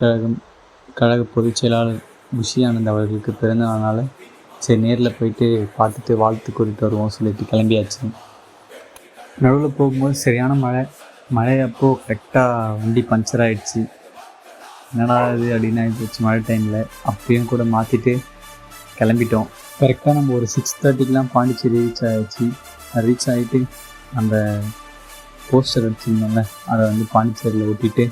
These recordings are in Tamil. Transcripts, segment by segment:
கழகம் கழக பொதுச் செயலாளர் புஷி ஆனந்த் அவர்களுக்கு பிறந்த நாளால் சரி நேரில் போயிட்டு பார்த்துட்டு வாழ்த்து கூட்டிகிட்டு வருவோம் சொல்லிட்டு கிளம்பியாச்சு. நடுவில் போகும்போது சரியான மழை அப்போது கரெக்டாக வண்டி பஞ்சர் ஆகிடுச்சு. என்னடா இது அப்படின்னு ஆகிடுச்சு மழை டைமில். அப்பயும் கூட மாற்றிட்டு கிளம்பிட்டோம். கரெக்டாக நம்ம ஒரு 6:30க்கெலாம் பாண்டிச்சேரி ரீச் ஆகிட்டு அந்த போஸ்டர் அடிச்சிருந்தோம்ல அதை பாண்டிச்சேரியில் ஒட்டிட்டு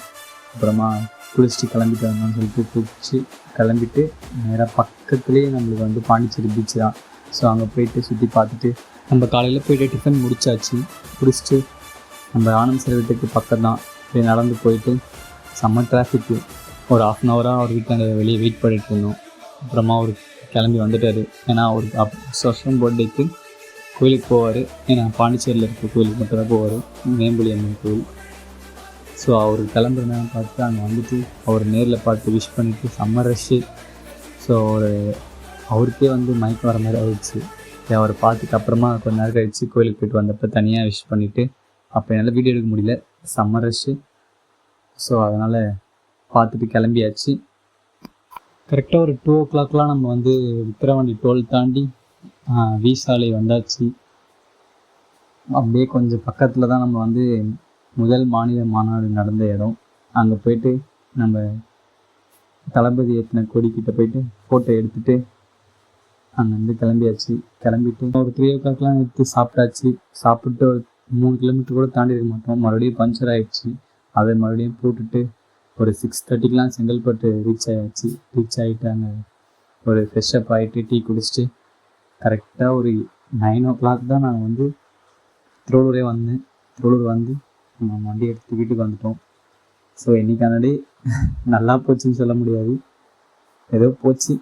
அப்புறமா குளிச்சுட்டு கிளம்பிட்டு வந்தோம்னு சொல்லிட்டு குளிச்சு கிளம்பிட்டு நேராக பக்கத்துலேயே நம்மளுக்கு பாண்டிச்சேரி பீச் தான். ஸோ அங்கே போயிட்டு சுற்றி பார்த்துட்டு நம்ம காலையில் போய்ட்டு டிஃபன் முடிச்சுட்டு நம்ம ஆனந்த் சார் வீட்டுக்கு பக்கம் தான் போய் நடந்து போயிட்டு செம்ம டிராஃபிக்கு ஒரு 1/2 hour அவர் வீட்டில் வெளியே வெயிட் பண்ணிட்டு இருந்தோம். அப்புறமா அவர் கிளம்பி வந்துட்டார். ஏன்னா அவருக்கு வருஷம் பர்த்டேக்கு கோயிலுக்கு போவார். ஏன்னா பாண்டிச்சேரியில் இருக்க கோயிலுக்கு மட்டும் தான் போவார், வேம்புலி அம்மன் கோயில். ஸோ அவர் கிளம்புற நேரம் பார்த்து அங்கே அவர் நேரில் பார்த்து விஷ் பண்ணிவிட்டு செம்ம ரஷ்ஷு. ஸோ அவருக்கே மயக்கம் வர மாதிரி ஆகிடுச்சு. அவரை பார்த்துட்டு அப்புறமா கொஞ்ச நேரம் கழிச்சு கோயிலுக்கு போய்ட்டு வந்தப்போ தனியாக விஷ் பண்ணிவிட்டு அப்போ என்னால் வீடியோ எடுக்க முடியல, செம்ம ரஷ்ஷு. ஸோ அதனால் பார்த்துட்டு கிளம்பியாச்சு. கரெக்டாக ஒரு 2 o'clockலாம் நம்ம விக்கிரவாண்டி டோல் தாண்டி வி சாலை வந்தாச்சு. அப்படியே கொஞ்சம் பக்கத்தில் தான் நம்ம முதல் மாநில மாநாடு நடந்த இடம். அங்கே போயிட்டு நம்ம தளபதி ஏற்றின கொடிக்கிட்ட போயிட்டு ஃபோட்டோ எடுத்துகிட்டு அங்கேருந்து கிளம்பியாச்சு. கிளம்பிட்டு ஒரு 3 o'clockலாம் எடுத்து சாப்பிட்டாச்சு. சாப்பிட்டு ஒரு 3 கிலோமீட்டர் கூட தாண்டி இருக்க மாட்டோம். மறுபடியும் பஞ்சர் ஆகிடுச்சு. அதை மறுபடியும் போட்டுட்டு ஒரு 6:30க்கெலாம் செங்கல்பட்டு ரீச் ஆகிட்டு அங்கே ஒரு ஃப்ரெஷ்அப் ஆகிட்டு டீ குடிச்சிட்டு கரெக்டாக ஒரு 9 o'clock தான் நான் திருவள்ளூரே வந்தேன். திருவள்ளூர் நம்ம வண்டி எடுத்து வீட்டுக்கு வந்துட்டோம். ஸோ இன்றைக்கான டே நல்லா போச்சுன்னு சொல்ல முடியாது, ஏதோ போச்சு.